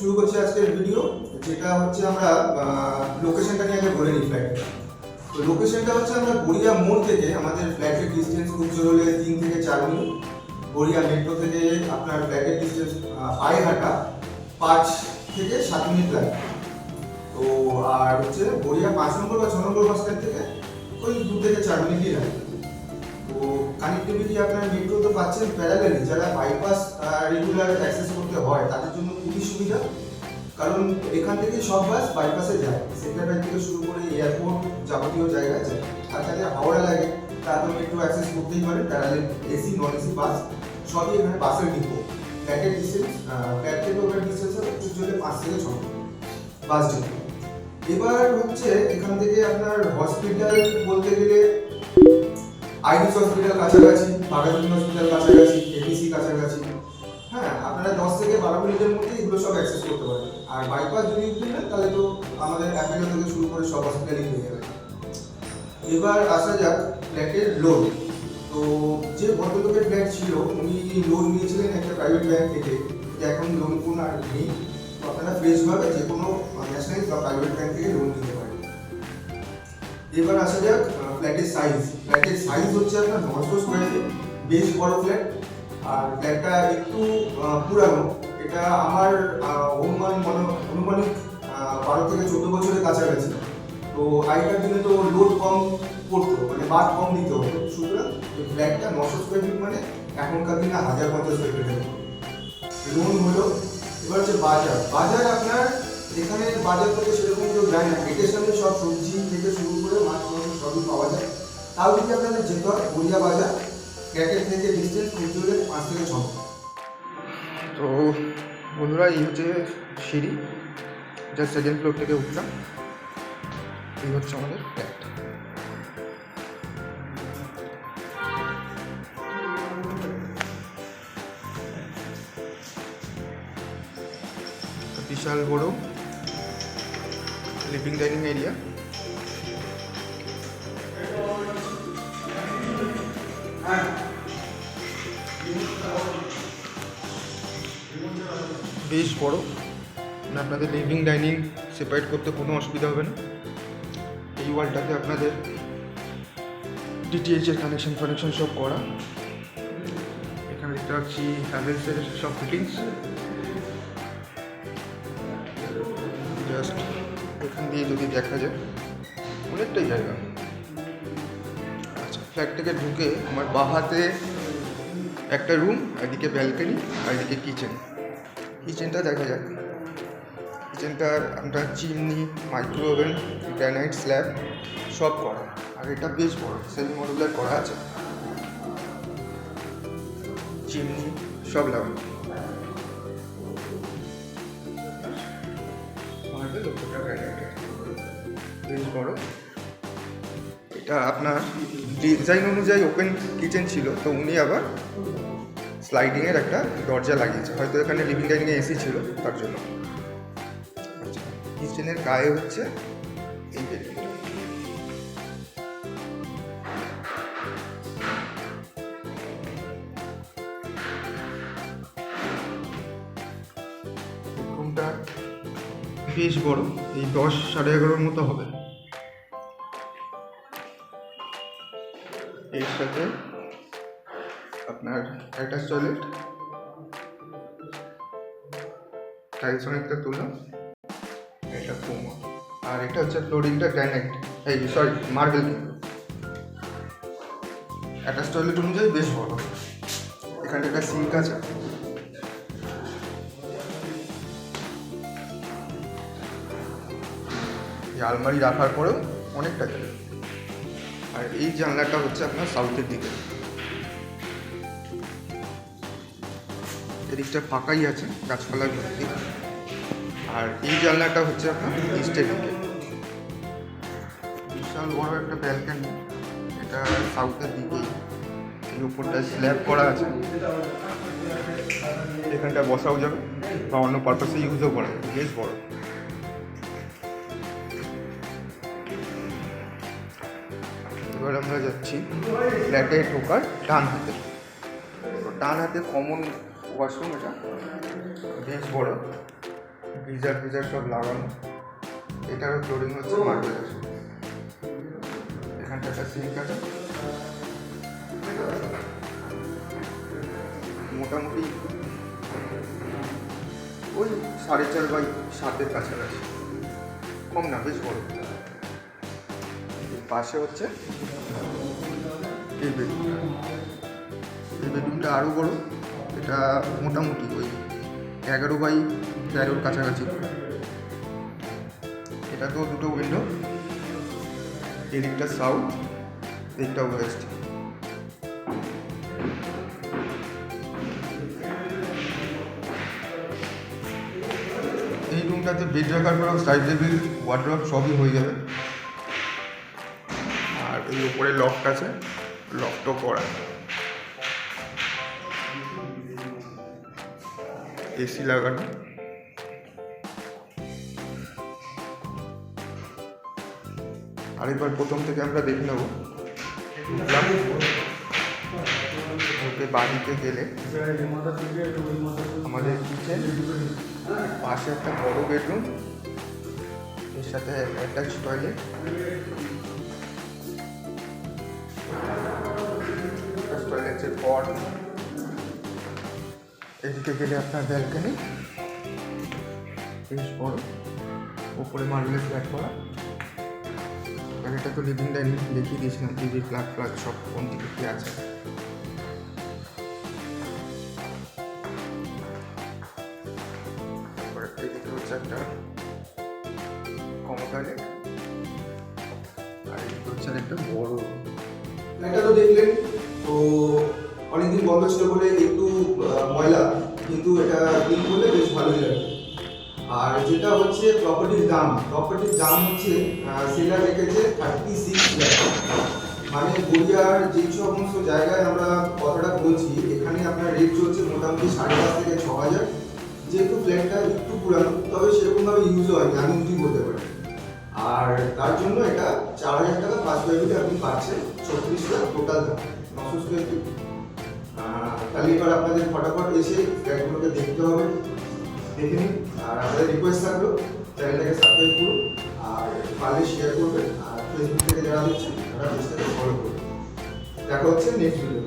শুরু করছি আজকের ভিডিও, যেটা হচ্ছে আমরা লোকেশনটা নিয়ে আগে বলে নিই ফ্ল্যাটের। তো লোকেশনটা হচ্ছে আমরা গড়িয়া মোড় থেকে আমাদের ফ্ল্যাটের ডিস্টেন্স খুব জোর হলে 3 থেকে 4 মিনিট। গড়িয়া মেট্রো থেকে আপনার ফ্ল্যাটের ডিস্টেন্স পায়ে হাঁটা 5 থেকে 7 মিনিট লাগে। তো আর হচ্ছে গড়িয়া 5 নম্বর বা 6 নম্বর বাস স্ট্যান্ড থেকে ওই 2 থেকে 4 মিনিটই লাগে। তো কানেক্টিভিটি আপনার মেট্রো তো পাচ্ছেন প্যারালালি, যারা বাইপাস রেগুলার অ্যাক্সেস করতে হয় তাদের জন্য খুবই সুবিধা, কারণ এখান থেকে সব বাস বাইপাসে যায়, সেন্টার থেকে শুরু করে এয়ারপোর্ট যাবতীয় জায়গায় যায়। আর যাদের হাওড়া লাগে তারা তো মেট্রো অ্যাক্সেস করতেই পারে, parallel AC non AC bus সবই এখানে বাসের ডিপো। ফ্ল্যাটের ডিস্টেন্স ফ্ল্যাট থেকে ওখানে ডিস্টেন্স হবে খুব জোরে 5 থেকে 6 বাস ডিপো। এবার হচ্ছে এখান থেকে আপনার হসপিটাল বলতে গেলে আইডিস হসপিটাল কাছাকাছি, বাঘাযতীন হসপিটাল কাছাকাছি, এপিসি কাছাকাছি। হ্যাঁ, আপনারা 10 থেকে 12 মিনিটের মধ্যে এগুলো সব অ্যাক্সেস করতে পারেন। আর বাইপাস যদি উঠলেন তাহলে তো আমাদের অ্যাপেলো থেকে শুরু করে সব হসপিটালই হয়ে যাবে। এবার আসা যাক ফ্ল্যাটের লোন। তো যে ভদ্রলোকের ফ্ল্যাট ছিল উনি লোন নিয়েছিলেন একটা প্রাইভেট ব্যাংক থেকে, এখন লোন কোন আর নেই। তো আপনারা ফ্রেশভাবে যে কোনো ন্যাশনাল বা প্রাইভেট ব্যাংক থেকে লোন নিতে পারেন। এবার আসা যাক ফ্ল্যাটের সাইজ। ফ্ল্যাটের সাইজ হচ্ছে আপনার 900 স্কোয়ার ফিট, বেশ বড় ফ্ল্যাট। আর ফ্ল্যাটটা একটু পুরানো, এটা আমার অনুমানিক 12 থেকে 14 বছরের কাছাকাছি। তো আগেকার দিনে তো লোড কম পড়তো, মানে বাদ কম দিতে হতো, সুতরাং এই ফ্ল্যাটটা 900 স্কোয়ার ফিট মানে এখনকার দিনে 1050 স্কোয়ার ফিটের লোন হলো। এবার হচ্ছে বাজার আপনার এখানে বাজার থেকে সেরকম কেউ যায় না, গেটের সামনে সব সবজি থেকে শুরু করে মাছ মাংস সবই পাওয়া যায়। তাও যদি আপনাদের যেতে হয় গড়িয়া বাজার, ফ্ল্যাটের থেকে ডিস্টেন্স খুব জোরে 5 থেকে 6। তো বন্ধুরা, এই হচ্ছে সিঁড়ি, জাস্ট সেকেন্ড ফ্লোর থেকে উঠলাম। এই হচ্ছে আমাদের ফ্ল্যাট। বিশাল বড় লিভিং ডাইনিং এরিয়া। বেশ বড়, আপনাদের লিভিং ডাইনিং সেপারেট করতে কোনো অসুবিধা হবে না। এই ওয়ালটাতে আপনাদের ডিটিএইচের কানেকশন সব করা। এখানে দেখতে পাচ্ছি হ্যাভেলসের সব ফিটিংস। জাস্ট এখান দিয়ে যদি দেখা যায় অনেকটাই জায়গা। আচ্ছা, ফ্ল্যাট থেকে ঢুকে আমার বাঁ হাতে একটা রুম, এদিকে ব্যালকনি, আর এদিকে কিচেনটা দেখা যাক। কিচেনটার আমরা chimney, micro oven, granite slab সব করা। আর এটা বেশ বড়, সেমি মডুলার করা আছে, চিমনি সব লাগানো। বেশ বড়। এটা আপনার ডিজাইন অনুযায়ী ওপেন কিচেন ছিল, তো উনি আবার স্লাইডিংয়ের একটা দরজা লাগিয়েছে, হয়তো এখানে লিভিং ডাইনিংয়ে এসি ছিল তার জন্য। আচ্ছা, কিচেনের গায়ে হচ্ছে এই বেডরুমটা। বেডরুমটা বেশ বড়, এই 10 সাড়ে 11 মতো হবে। এর সাথে আপনার অ্যাটাচ টয়লেট, টাইলস অনেকটা তোলা, এটা কোমা। আর এটা হচ্ছে ফ্লোরিংটা গ্রানাইট, মার্বেল। অ্যাটাচ টয়লেট অনুযায়ী বেশ বড়। এখানে একটা সিঙ্ক আছে। এই আলমারি রাখার পরেও অনেকটা জায়গা। আর এই জানলাটা হচ্ছে আপনার সাউথের দিকে, এদিকটা ফাঁকাই আছে, গাছপালা ভর্তি। আর এই জানলাটা হচ্ছে আপনার ইস্টের দিকে। বিশাল বড় একটা ব্যালকনি, এটা সাউথের দিকেই। এই উপরটা স্ল্যাব করা আছে, এখানটা বসাও যাবে বা অন্য পারপাসে ইউজও করা যাবে, বেশ বড়। এবার আমরা যাচ্ছি ফ্ল্যাটে ঢোকার ডান হাতে। ডান হাতে কমন ওয়াশরুম, এটা বেশ বড়, গিজার সব লাগানো। এটারও ফ্লোরিং হচ্ছে মার্বেলের। এখানটা একটা সিঙ্ক আছে, মোটামুটি ওই 4.5x7 কাছাকাছি, কম না, বেশ বড়। পাশে হচ্ছে এই বেডরুমটা আরও বড়। এটা মোটামুটি ওই 11x13 কাছাকাছি। এটা তো দুটো উইন্ডো, এদিকটা সাউথ, এদিকটা ওয়েস্ট। এই রুমটাতে বেড রাখার পরেও সাইড টেবিল, ওয়ার্ড্রপ সবই হয়ে যাবে। আর এই উপরে লফট আছে, লফটও করা, এসি লাগানো। আরেকবার প্রথম থেকে আমরা দেখে নেব। ওকে বাড়িতে গেলে আমাদের কিচেন, পাশে একটা বড় বেডরুম, এর সাথে অ্যাটাচ টয়লেট, টয়লেটের পর এদিকে গেলে আপনার ব্যালকনি বেশ বড়, উপরে মার্বেলের ফ্ল্যাট করা। আর এটা তো লিভিং ডাইনিং দেখিয়ে দিয়েছিলাম, টিভি প্লাগ সব কোন দিকে কী আছে। তারপরে এদিকে হচ্ছে একটা কমন টয়লেট, আর এদিকে হচ্ছে একটা বড়। এটা তো দেখলেন, তো অনেকদিন বন্ধ ছিল বলে একটু ময়লা, কিন্তু এটা ক্লিন করলে বেশ ভালোই লাগে। আর যেটা হচ্ছে প্রপার্টির দাম হচ্ছে সেলার রেখেছে 36 লাখ। মানে গড়িয়ার যে সমস্ত জায়গায় আমরা কথাটা বলছি, এখানে আপনার রেট চলছে মোটামুটি 5.5 থেকে 6,000। যেহেতু ফ্ল্যাটটা একটু পুরানো, তবে সেরকমভাবে ইউজও হয়নি, আমি উঠি বলতে পারি। আর তার জন্য এটা 4,000 টাকা 5 স্কোয়ার ফিটে আপনি পাচ্ছেন। 36 লাখ টোটাল দাম, 900 স্কোয়ার ফিট। তাহলে এবার আপনাদের ফটাফট এসে ফ্ল্যাটগুলোকে দেখতে হবে, দেখে নিন। আর আমাদের রিকোয়েস্ট থাকলো, চ্যানেলটাকে সাবস্ক্রাইব করুন, আর পারলে শেয়ার করবেন। আর ফেসবুক থেকে যারা দেখছেন তারা পেজটাকে ফলো করুন। দেখা হচ্ছে নেক্সট ভিডিও।